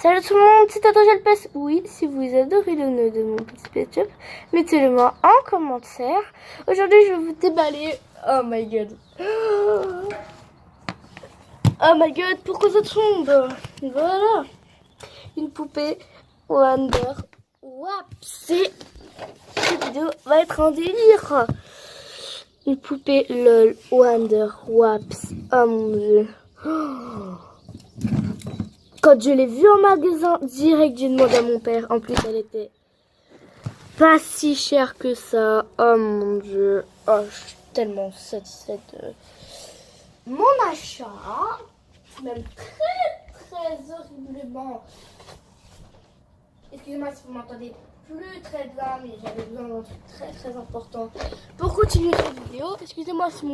Salut tout le monde, c'est Angel Pes. Oui, si vous adorez le nœud de mon petit SketchUp, mettez-le moi en commentaire. Aujourd'hui, je vais vous déballer. Oh my god. Oh my god, pourquoi ça tombe? Voilà. Une poupée Wonder Waps. Cette vidéo va être un délire. Une poupée LOL Wonder Waps. Oh mon dieu. Quand je l'ai vue en magasin, direct j'ai demandé à mon père. En plus, elle était pas si chère que ça. Oh mon dieu. Oh, je suis tellement satisfaite de mon achat. Même très horriblement. Excusez-moi si vous m'entendez plus très bien, mais j'avais besoin d'un truc très important pour continuer cette vidéo. Excusez-moi si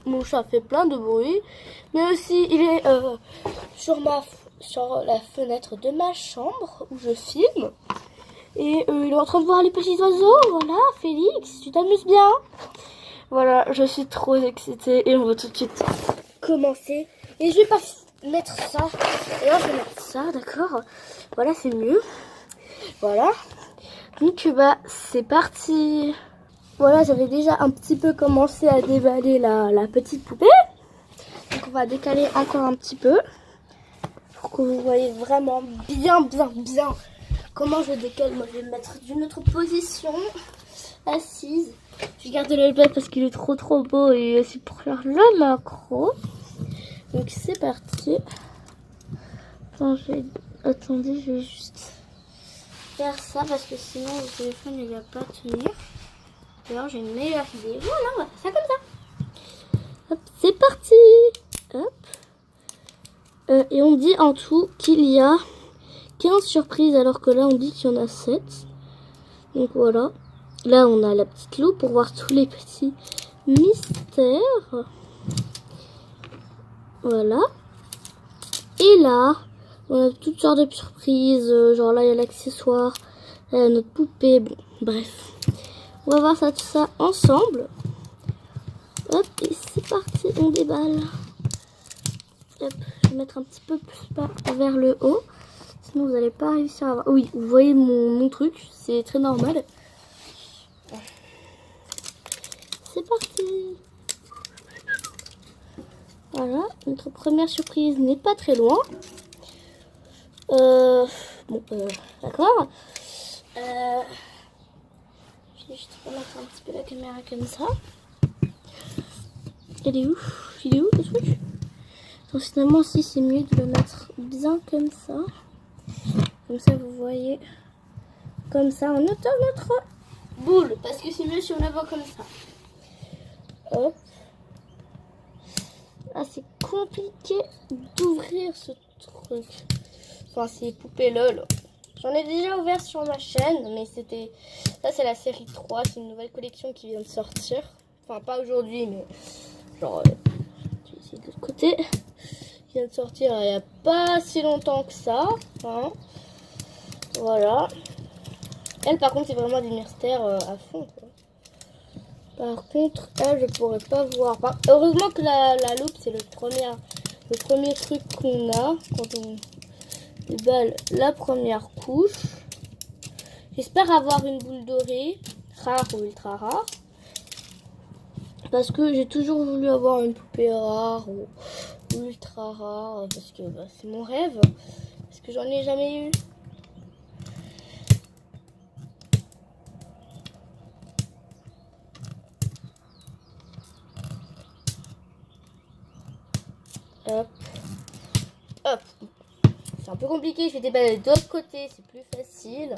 mon chat fait plein de bruit, mais aussi il est sur la fenêtre de ma chambre où je filme. Et il est en train de voir les petits oiseaux. Voilà, Félix, tu t'amuses bien. Voilà, je suis trop excitée et on va tout de suite commencer. Et je vais pas mettre ça. Et là, je vais mettre ça, d'accord. Voilà, c'est mieux. Voilà. Donc, bah, c'est parti. Voilà, j'avais déjà un petit peu commencé à déballer la petite poupée. Donc, on va décaler encore un petit peu. Pour que vous voyez vraiment bien comment je décale. Moi, je vais me mettre d'une autre position, assise. Je garde le iPad parce qu'il est trop beau et aussi pour faire le macro. Donc, c'est parti. Attendez, je vais juste faire ça parce que sinon le téléphone il va pas tenir. Alors, j'ai une meilleure idée. Voilà, on va faire ça comme ça. Hop, c'est parti. Hop. Et on dit en tout qu'il y a 15 surprises alors que là on dit qu'il y en a 7. Donc voilà. Là on a la petite loupe pour voir tous les petits mystères. Voilà. Et là on a toutes sortes de surprises. Genre là il y a l'accessoire. Là il y a notre poupée. Bon bref. On va voir ça tout ça ensemble. Hop et c'est parti. On déballe. Hop. Je vais mettre un petit peu plus vers le haut. Sinon vous n'allez pas réussir à voir. Oui, vous voyez mon truc, c'est très normal. C'est parti. Voilà, notre première surprise n'est pas très loin. D'accord. Je vais juste remettre un petit peu la caméra comme ça. Il est où le truc? Donc finalement aussi c'est mieux de le mettre bien comme ça. Comme ça vous voyez comme ça on entend notre boule. Parce que c'est mieux si on la voit comme ça. Hop. Ah c'est compliqué d'ouvrir ce truc. Enfin c'est poupée LOL. J'en ai déjà ouvert sur ma chaîne. Mais c'était... Ça c'est la série 3. C'est une nouvelle collection qui vient de sortir. Enfin pas aujourd'hui mais genre... je vais essayer de l'autre côté. Qui vient de sortir il n'y a pas si longtemps que ça. Hein. Voilà. Elle par contre c'est vraiment des mystères à fond quoi. Par contre elle je pourrais pas voir. Enfin, heureusement que la loupe c'est le premier truc qu'on a quand on déballe la première couche. J'espère avoir une boule dorée, rare ou ultra rare. Parce que j'ai toujours voulu avoir une poupée rare ou ultra rare. Parce que bah, c'est mon rêve. Parce que j'en ai jamais eu. Hop. Hop. C'est un peu compliqué, je vais déballer de l'autre côté, c'est plus facile.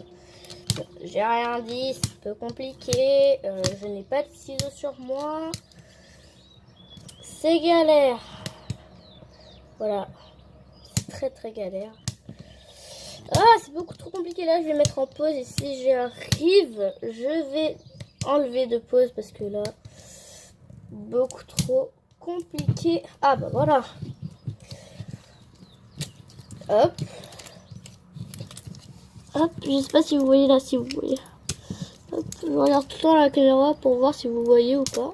J'ai rien dit, c'est un peu compliqué. Je n'ai pas de ciseaux sur moi. C'est galère. Voilà. C'est très galère. Ah, c'est beaucoup trop compliqué. Là, je vais mettre en pause. Et si j'arrive, je vais enlever de pause parce que là, beaucoup trop compliqué. Ah, bah voilà. Hop. Hop, je sais pas si vous voyez là, si vous voyez. Hop, je regarde tout le temps la caméra pour voir si vous voyez ou pas.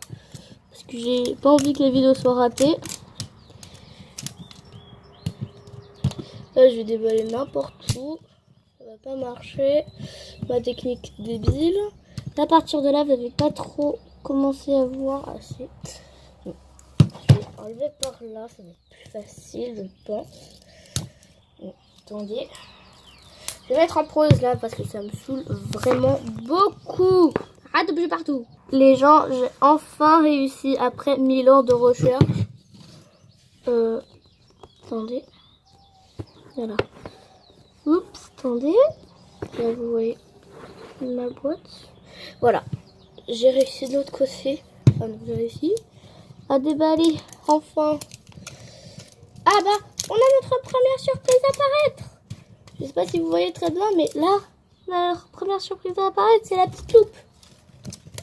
Parce que j'ai pas envie que la vidéo soit ratée. Là, je vais déballer n'importe où. Ça va pas marcher. Ma technique débile. Là, à partir de là, vous n'avez pas trop commencé à voir assez. Je vais enlever par là, ça va être plus facile, je pense. Bon, attendez. Je vais mettre en pause là parce que ça me saoule vraiment beaucoup. Arrête de bouger partout. Les gens, j'ai enfin réussi après 1000 ans de recherche. Attendez. Voilà. Oups, attendez. Là, vous voyez ma boîte. Voilà. J'ai réussi de l'autre côté. Enfin, j'ai réussi à déballer enfin. Ah bah, on a notre première surprise à apparaître. Je sais pas si vous voyez très bien, mais là, notre première surprise à apparaître, c'est la petite loupe.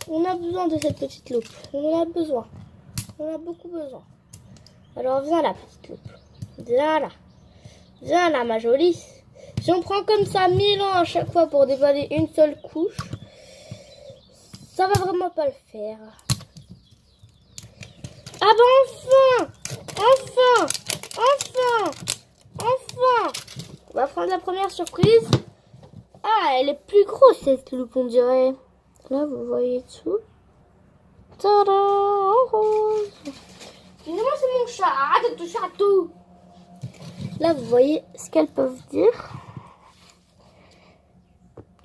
On a besoin de cette petite loupe. On en a besoin. On a beaucoup besoin. Alors viens là, petite loupe. Viens là. Viens là, ma jolie. Si on prend comme ça 1000 ans à chaque fois pour déballer une seule couche, ça va vraiment pas le faire. Ah bah enfin! Enfin! Enfin! Enfin! On va prendre la première surprise. Ah, elle est plus grosse cette loupe, on dirait. Là, vous voyez dessous. Tada! En rose. Excusez-moi, c'est mon chat. Arrête de toucher à tout. Là, vous voyez ce qu'elles peuvent dire.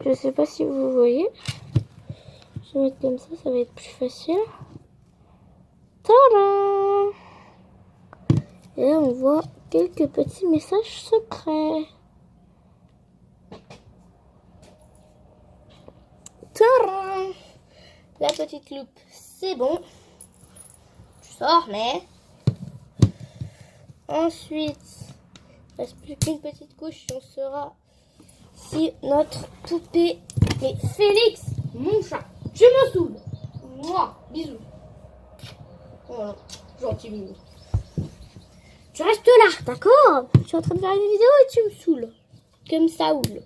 Je sais pas si vous voyez. Je vais mettre comme ça va être plus facile. Tada! Et là, on voit quelques petits messages secrets. Tada! La petite loupe, c'est bon. Tu sors, mais... Ensuite, il ne reste plus qu'une petite couche et on saura si notre poupée... Mais Félix, mon chat, tu me saoules. Moi, bisous. Oh, gentil bisous. Tu restes là, d'accord? Je suis en train de faire une vidéo et tu me saoules. Comme ça, oule.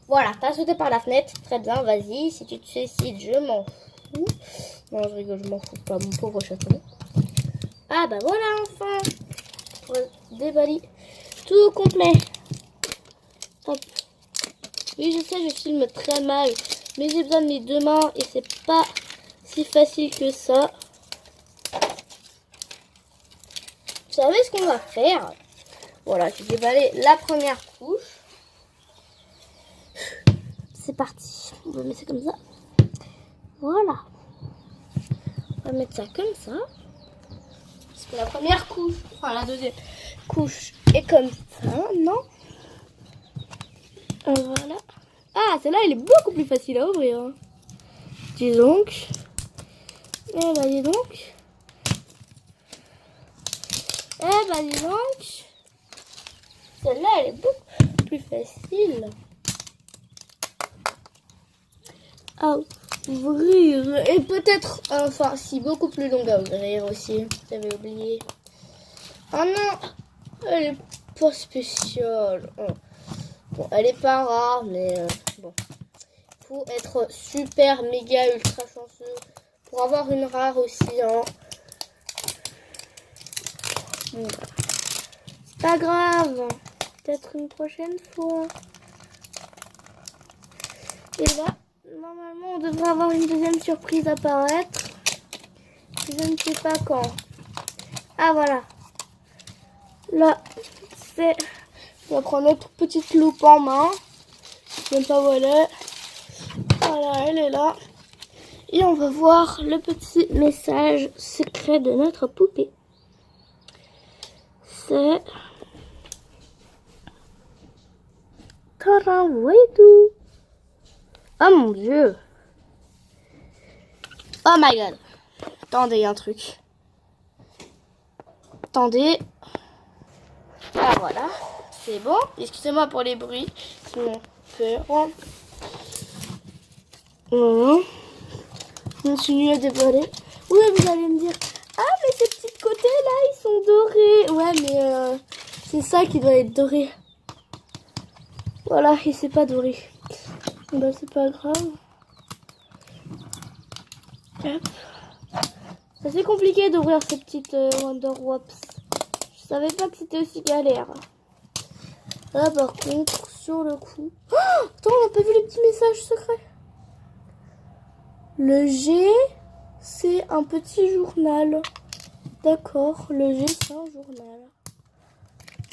Voilà, t'as sauté par la fenêtre. Très bien, vas-y. Si tu te suicides, je m'en fous. Non, je rigole, je m'en fous pas, mon pauvre chaton. Ah bah voilà, enfin. Déballer tout complet. Hop. Oui, je sais, je filme très mal. Mais j'ai besoin de mes deux mains et c'est pas si facile que ça. Vous savez ce qu'on va faire? Voilà, j'ai déballé la première couche. C'est parti. On va mettre ça comme ça. Voilà. On va mettre ça comme ça. Parce que la première couche, enfin la deuxième couche est comme ça, non? Voilà. Ah, celle-là, elle est beaucoup plus facile à ouvrir. Hein. Dis donc. Eh bah, dis donc. Eh bah, dis donc. Celle-là, elle est beaucoup plus facile à ouvrir. Et peut-être, enfin, si, beaucoup plus longue à ouvrir aussi. J'avais oublié. Ah non, elle est pas spéciale. Bon, elle est pas rare, mais bon. Faut être super, méga, ultra chanceux pour avoir une rare aussi. Hein. Bon. C'est pas grave. Peut-être une prochaine fois. Et là, normalement, on devrait avoir une deuxième surprise apparaître. Je ne sais pas quand. Ah, voilà. Là, c'est... On va prendre notre petite loupe en main. Je ne sais pas où elle est. Voilà, elle est là. Et on va voir le petit message secret de notre poupée. C'est... Tadam, vous voyez tout. Oh mon dieu. Oh my god. Attendez, il y a un truc. Attendez. Ah voilà. C'est bon. Excusez-moi pour les bruits qui m'ont peur. Voilà. Continue à déballer. Oui, vous allez me dire, ah mais ces petits côtés là, ils sont dorés. Ouais, mais c'est ça qui doit être doré. Voilà, et c'est pas doré. Bah c'est pas grave. Hop. C'est assez compliqué d'ouvrir ces petites Wonder Wops. savais pas que c'était aussi galère. Là, par contre, sur le coup... Oh, attends, on n'a pas vu les petits messages secrets. Le G, c'est un petit journal. D'accord, le G, c'est un journal.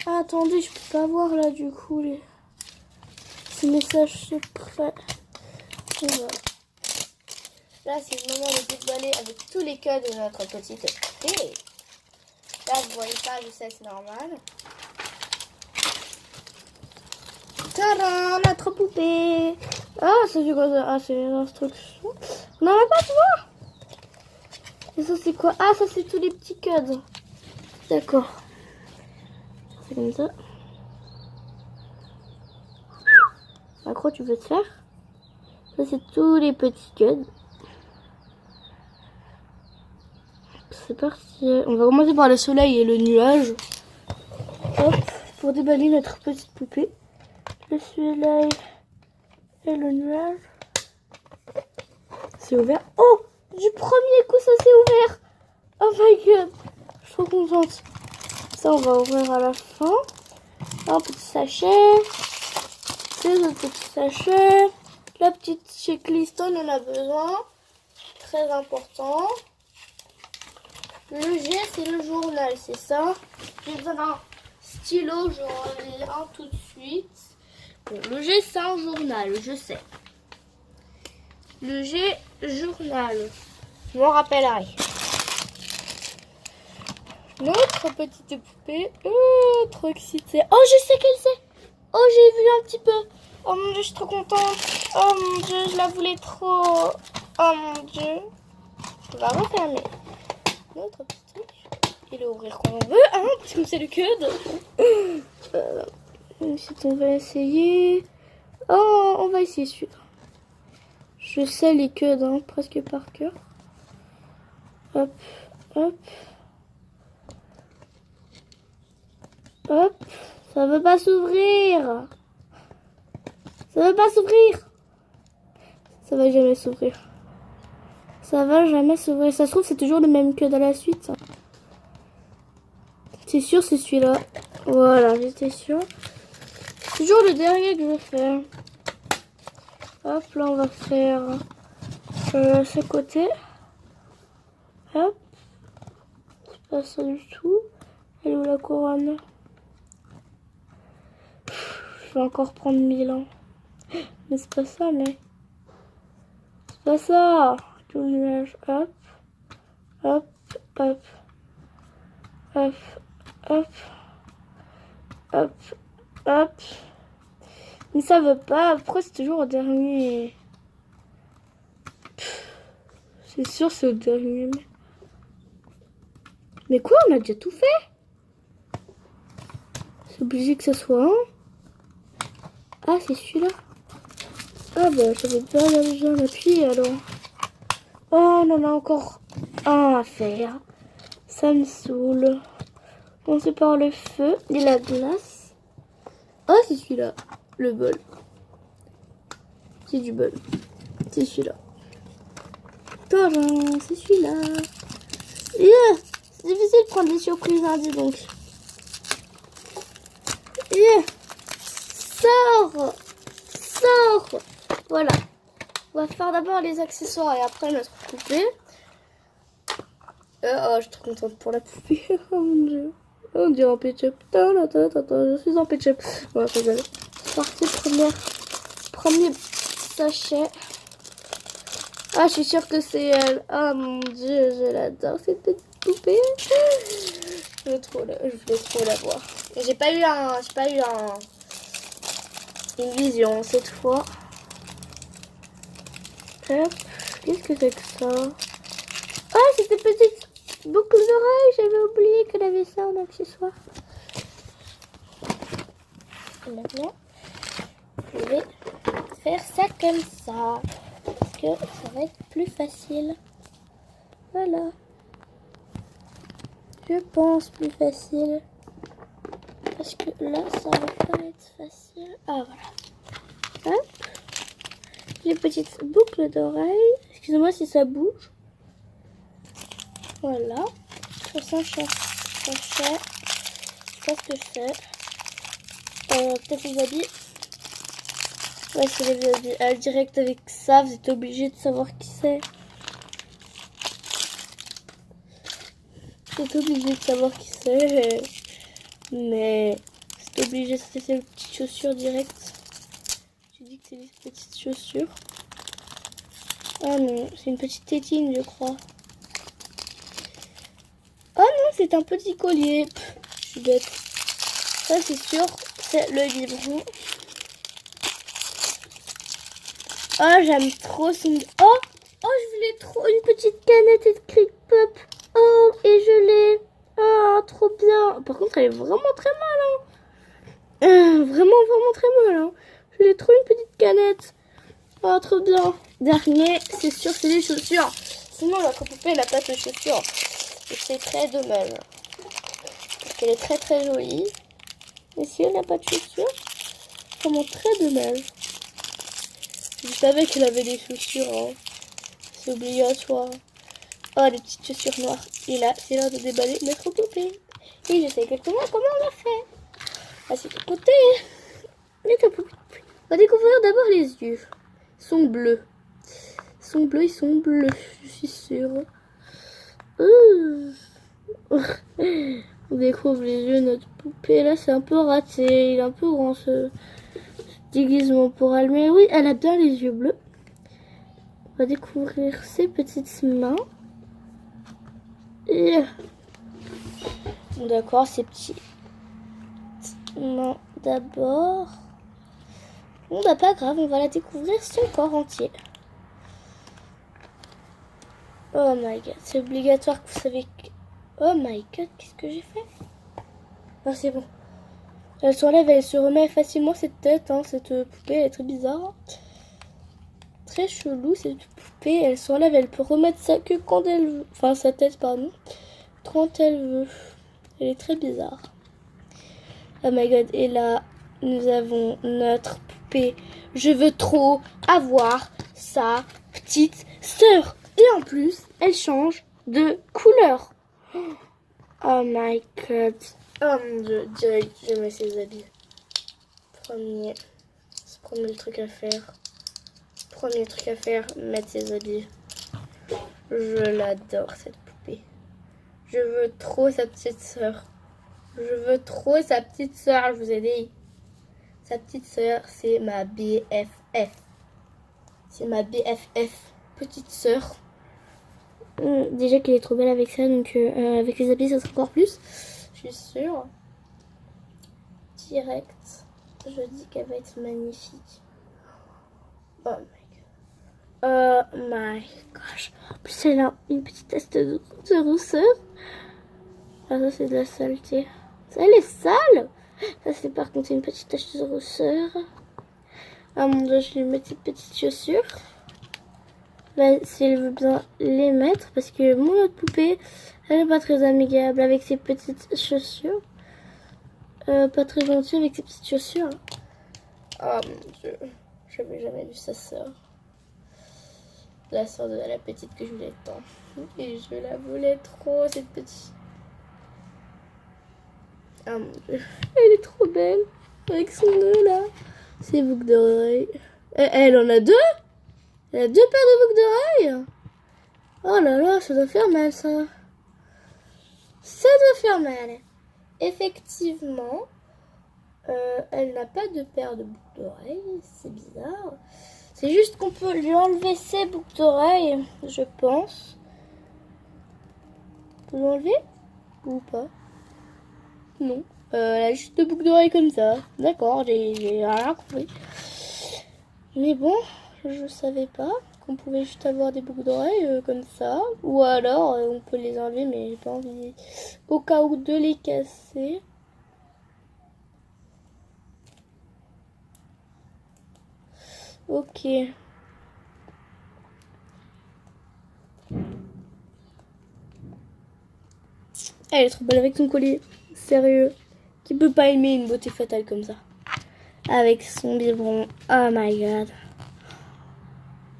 Ah, attendez, je peux pas voir là, du coup, ces messages secrets. Et voilà. Là, c'est le moment de déballer avec tous les codes de notre petite poupée. Là, vous voyez pas, je sais, c'est normal. Tadam, notre poupée. Ah, c'est du quoi ça? Ah, c'est les instructions. On n'en a pas, tu vois. Et ça, c'est quoi? Ah, ça, c'est tous les petits codes. D'accord. C'est comme ça. À quoi tu veux te faire? Ça, c'est tous les petits codes. C'est parti. On va commencer par le soleil et le nuage. Hop, pour déballer notre petite poupée. Le soleil et le nuage. C'est ouvert. Oh, du premier coup, ça s'est ouvert. Oh my god. Je suis trop contente. Ça, on va ouvrir à la fin. Un petit sachet. Deux autres petits sachets. La petite checklist, on en a besoin. Très important. Le G, c'est le journal, c'est ça. J'ai besoin d'un stylo, j'en ai un tout de suite. Bon, le G, c'est un journal, je sais. Le G, journal. Je m'en rappellerai. Notre petite poupée. Oh, trop excitée. Oh, je sais qu'elle c'est. Oh, j'ai vu un petit peu. Oh mon dieu, je suis trop contente. Oh mon dieu, je la voulais trop. Oh mon dieu. On va refermer notre petit truc et le ouvrir quand on veut, hein, parce que c'est le code. Ensuite, on va essayer. Oh, on va essayer celui-là. Je sais les codes, hein, presque par cœur. Hop, hop. Hop. Ça veut pas s'ouvrir. Ça veut pas s'ouvrir. Ça va jamais s'ouvrir. Ça va jamais s'ouvrir. Ça se trouve, c'est toujours le même code à la suite. Ça. C'est sûr, c'est celui-là. Voilà, j'étais sûre. C'est toujours le dernier que je fais. Hop, là, on va faire ce côté. Hop. C'est pas ça du tout. Elle est où la couronne? Je vais encore prendre 1000 ans. Mais c'est pas ça, mais... C'est pas ça. Tout le nuage. Hop. Hop. Hop. Hop. Hop. Hop. Hop. Mais ça veut pas. Pourquoi c'est toujours au dernier? C'est sûr c'est au dernier. Mais quoi? On a déjà tout fait? C'est obligé que ça soit un. Ah, c'est celui-là. Ah bah j'avais déjà appuyé alors. Oh, on en a encore un à faire. Ça me saoule. Commencer par le feu et la glace. Ah, c'est celui-là. Le bol. C'est du bol. C'est celui-là. Tadam, c'est celui-là. Yeah, c'est difficile de prendre des surprises, hein, dis donc. Yeah. Sors. Sors. Voilà. On va faire d'abord les accessoires et après notre poupée. Oh, je suis trop contente pour la poupée. Oh mon dieu. On dirait en Ketchup. Je suis en Ketchup. Bon, c'est parti, premier sachet. Ah, je suis sûre que c'est elle. Oh mon dieu, je l'adore cette petite poupée. Je voulais trop la voir. J'ai pas eu une vision cette fois. Hop. Qu'est-ce que c'est que ça? Ah, c'est cette petite boucle d'oreille. J'avais oublié qu'elle avait ça en accessoire. Maintenant, je vais faire ça comme ça. Parce que ça va être plus facile. Voilà. Je pense plus facile. Parce que là, ça va pas être facile. Ah, voilà. Hop. J'ai une petite boucle d'oreille. Excusez-moi si ça bouge. Voilà. Sur ça, sachet. sais pas ce que c'est. Peut-être les habits. Ouais, c'est les habits. Direct avec ça, vous êtes obligé de savoir qui c'est. Vous êtes obligé de savoir qui c'est. Mais c'est obligé, c'est les petites chaussures directes. Tu dis que c'est des petites chaussures. Ah non, c'est une petite tétine, je crois. Ah non, c'est un petit collier. Je suis bête. Ça, c'est sûr, c'est le biberon. Oh, j'aime trop son... Oh, je voulais trop une petite canette écrite Pop. Oh, et je l'ai. Ah, trop bien. Par contre, elle est vraiment très mal. Hein. Vraiment très mal. Hein. Je voulais trop une petite canette. Oh, trop bien. Dernier, c'est sûr, c'est les chaussures. Sinon, notre poupée n'a pas de chaussures. Et c'est très dommage. Parce qu'elle est très très jolie. Et si elle n'a pas de chaussures, c'est vraiment très dommage. Je savais qu'elle avait des chaussures. Hein. C'est obligatoire. Oh, les petites chaussures noires. Et là, c'est l'heure de déballer notre poupée. Et je sais exactement comment on l'a fait. Ah, c'est de côté. Mais ta poupée. On va découvrir d'abord les yeux. Ils sont bleus. Ils sont bleus. Je suis sûre. On découvre les yeux de notre poupée. Là, c'est un peu raté. Il est un peu grand ce déguisement pour elle. Mais oui, elle a bien les yeux bleus. On va découvrir ses petites mains. Et... D'accord, ces petites mains d'abord. Bon, bah pas grave, on va la découvrir son corps entier. Oh my god, c'est obligatoire que vous savez que... Oh my god, qu'est-ce que j'ai fait? Ah, c'est bon. Elle s'enlève, elle se remet facilement cette tête, hein. Cette poupée, elle est très bizarre. Très chelou, cette poupée. Elle s'enlève, elle peut remettre sa queue quand elle veut. Enfin, sa tête, pardon. Quand elle veut. Elle est très bizarre. Oh my god, et là, nous avons notre poupée. Je veux trop avoir sa petite sœur. Et en plus, elle change de couleur. Oh my god. Oh mon dieu, direct, je mets ses habits. Premier truc à faire. Premier truc à faire, mettre ses habits. Je l'adore, cette poupée. Je veux trop sa petite sœur. Je veux trop sa petite sœur, je vous ai dit. Sa petite sœur, c'est ma BFF. C'est ma BFF, petite sœur. Déjà qu'elle est trop belle avec ça, donc avec les habits, ça sera encore plus. Je suis sûre. Direct. Je dis qu'elle va être magnifique. Oh my god. Oh my gosh. En plus, elle a une petite tasse de rousseur. Ah, ça, c'est de la saleté. Ça, elle est sale. Ça, c'est par contre une petite tache de rousseur. Ah mon dieu, je lui mets ces petites chaussures. Là, si elle veut bien les mettre, parce que mon autre poupée, elle n'est pas très amigable avec ses petites chaussures. Pas très gentille avec ses petites chaussures. Oh mon dieu, j'avais jamais vu sa sœur. La sœur de la petite que je voulais tant. Et je la voulais trop, cette petite. Oh mon dieu, elle est trop belle. Avec son nœud là. Ses boucles d'oreilles. Elle en a deux? Elle a deux paires de boucles d'oreilles? Oh là là, ça doit faire mal ça. Ça doit faire mal. Effectivement, elle n'a pas de paire de boucles d'oreilles. C'est bizarre. C'est juste qu'on peut lui enlever ses boucles d'oreilles, je pense. On peut l'enlever ou pas? Non. Elle a juste deux boucles d'oreilles comme ça. D'accord, j'ai rien compris. Mais bon, je savais pas qu'on pouvait juste avoir des boucles d'oreilles comme ça. Ou alors, on peut les enlever, mais j'ai pas envie au cas où de les casser. Ok. Elle est trop belle avec son collier. Sérieux. Qui peut pas aimer une beauté fatale comme ça? Avec son biberon. Oh my god.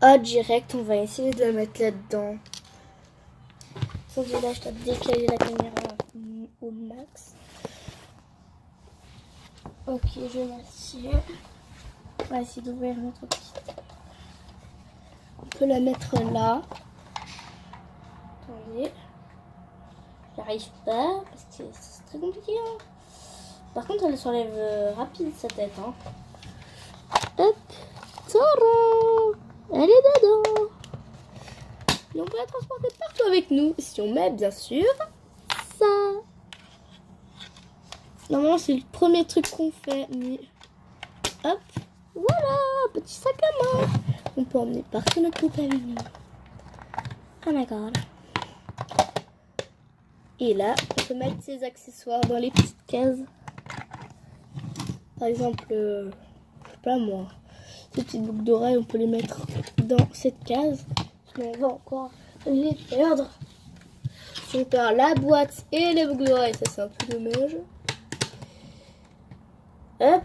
Oh, direct, on va essayer de la mettre là-dedans. Son visage, je dois décaler la caméra au max. Ok, je m'assieds. On va essayer d'ouvrir notre petite. On peut la mettre là. Attendez. J'arrive pas parce que c'est très compliqué. Hein. Par contre, elle s'enlève rapide sa tête. Hein. Hop. Tadam! Elle est dedans. Et on peut la transporter partout avec nous. Si on met bien sûr ça. Normalement, c'est le premier truc qu'on fait. Mais hop. Voilà. Petit sac à main. On peut emmener partout notre poupée avec nous. Oh my god. Et là, on peut mettre ses accessoires dans les petites cases. Par exemple, je sais pas moi, ces petites boucles d'oreilles, on peut les mettre dans cette case. Sinon, on va encore les perdre. Si on perd la boîte et les boucles d'oreilles, ça c'est un peu dommage. Hop.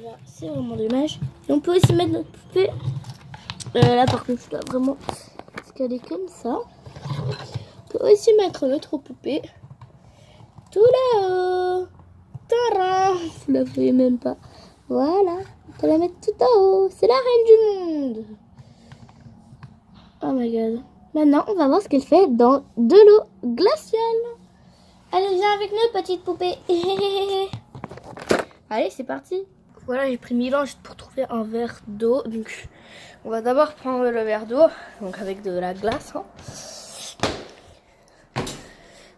Là, c'est vraiment dommage. Et on peut aussi mettre notre poupée. Là, par contre, je dois vraiment se caler comme ça. On peut aussi mettre notre poupée tout là-haut. Tadam! Vous la voyez même pas. Voilà. On peut la mettre tout en haut. C'est la reine du monde. Oh my god. Maintenant, on va voir ce qu'elle fait dans de l'eau glaciale. Allez, viens avec nous, petite poupée. Allez, c'est parti. Voilà, j'ai pris 1000 ans juste pour trouver un verre d'eau. Donc, on va d'abord prendre le verre d'eau. Donc, avec de la glace. Hein.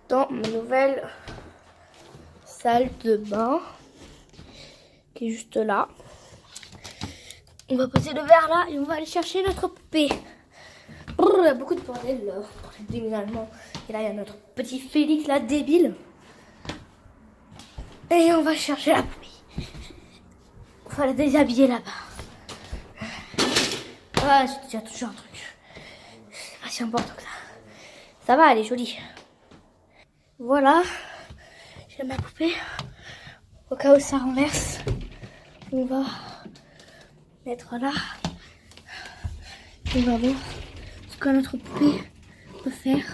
Dans ma nouvelle salle de bain. Qui est juste là. On va poser le verre là et on va aller chercher notre poupée. Il y a beaucoup de bordel là pour le déménagement. Et là, il y a notre petit Félix là, débile. Et on va chercher la poupée. On va la déshabiller là-bas. Ah, j'ai déjà toujours un truc. C'est pas si important que ça. Ça va, elle est jolie. Voilà. J'ai ma poupée. Au cas où ça renverse, on va mettre là. On va voir ce que notre poupée peut faire.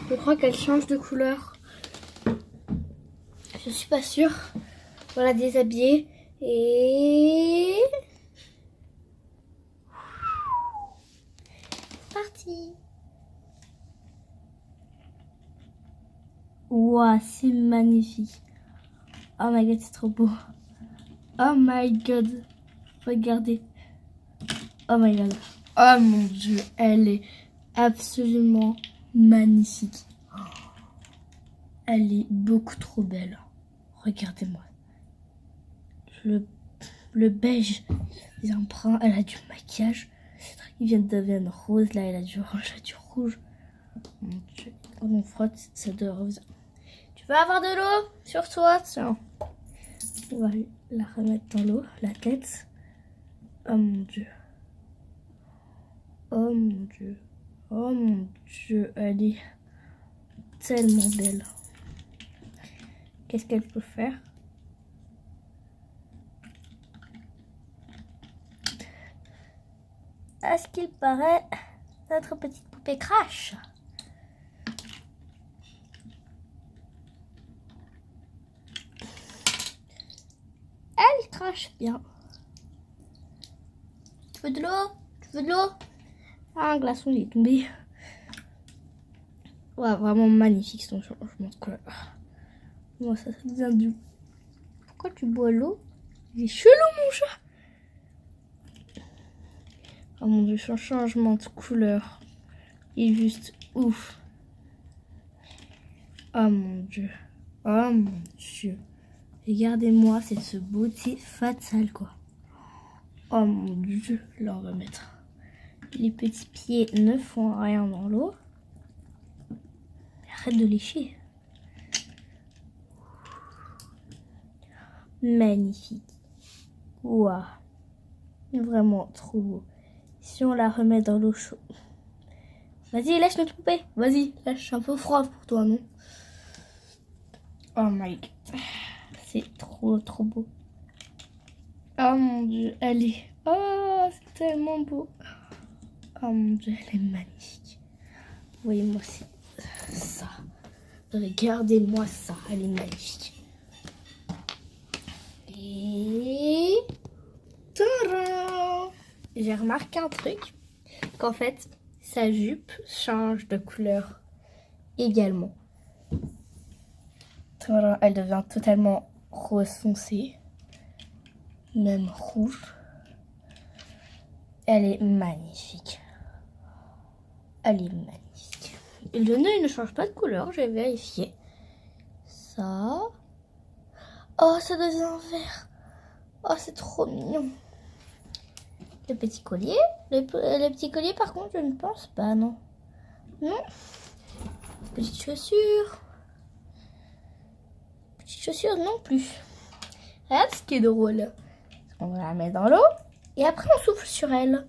Je crois qu'elle change de couleur. Je suis pas sûre. On va la déshabiller et parti. Waouh, c'est magnifique. Oh my god, c'est trop beau. Oh my god. Regardez. Oh my god. Oh mon dieu, elle est absolument magnifique. Elle est beaucoup trop belle. Regardez-moi. Le beige, les emprunts, elle a du maquillage. Il vient de devenir rose, là elle a du orange, elle a du rouge. Mon dieu. Quand on frotte, ça devrait revenir. Tu veux avoir de l'eau sur toi? Tiens. On va la remettre dans l'eau, la tête. Oh mon dieu. Oh mon dieu. Oh mon dieu, elle est tellement belle. Qu'est-ce qu'elle peut faire? À ce qu'il paraît, notre petite poupée crache. Elle crache bien. Tu veux de l'eau? Tu veux de l'eau? Ah, un glaçon, il est tombé. Ouais, vraiment magnifique son changement de couleur. Moi, ça vient du... Pourquoi tu bois l'eau? Il est chelou, mon chat. Oh mon dieu, son changement de couleur. Il est juste ouf. Oh mon dieu. Oh mon dieu. Regardez-moi, c'est ce beauté fatal, quoi. Oh mon dieu. Là, on va mettre... Les petits pieds ne font rien dans l'eau. Arrête de lécher. Magnifique. Waouh. Vraiment trop beau. Si on la remet dans l'eau chaude. Vas-y, lâche notre poupée. Vas-y, lâche. Un peu froid pour toi, non? Oh my god. C'est trop beau. Oh mon dieu, elle est... Oh, c'est tellement beau. Oh mon dieu, elle est magnifique. Voyez-moi ça. Regardez-moi ça, elle est magnifique. Et... tadam! J'ai remarqué un truc, qu'en fait, sa jupe change de couleur également. Tadam! Elle devient totalement rose foncé, même rouge. Elle est magnifique. Elle est magnifique. Et le nœud, il ne change pas de couleur, j'ai vérifié. Ça... oh, ça devient vert. Oh, c'est trop mignon. Le petit collier. Le petit collier, par contre, je ne pense pas, non. Non. Petite chaussure. Petite chaussure non plus. Regarde ce qui est drôle. On la met dans l'eau. Et après, on souffle sur elle.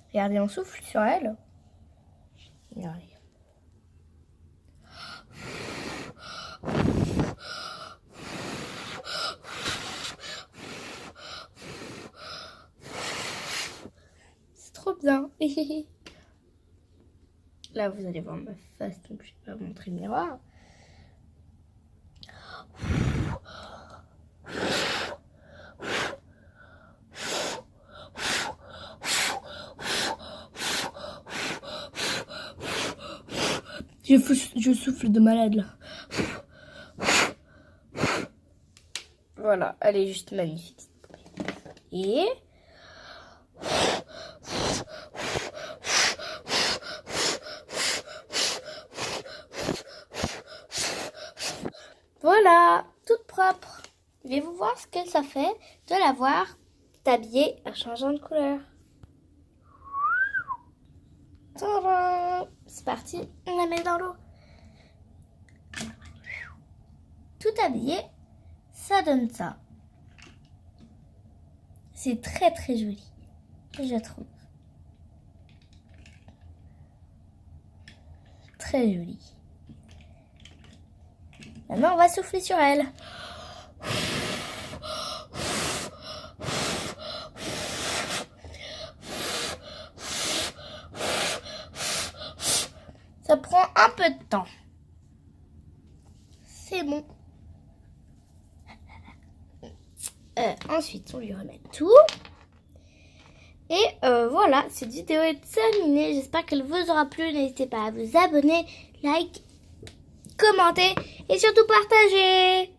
Regardez, on souffle sur elle. Regardez. C'est trop bien. Là, vous allez voir ma face, donc je vais pas montrer le miroir. Je souffle de malade là. Voilà, elle est juste magnifique. Et voilà, toute propre. Vais-vous voir ce que ça fait de la voir habillée en changeant de couleur. Tadam! C'est parti, on la met dans l'eau. Tout habillé, ça donne ça. C'est très très joli, je trouve. Très joli. Maintenant, on va souffler sur elle. Ça prend un peu de temps. C'est bon. Ensuite, on lui remet tout. Et voilà, cette vidéo est terminée. J'espère qu'elle vous aura plu. N'hésitez pas à vous abonner, like, commenter et surtout partager.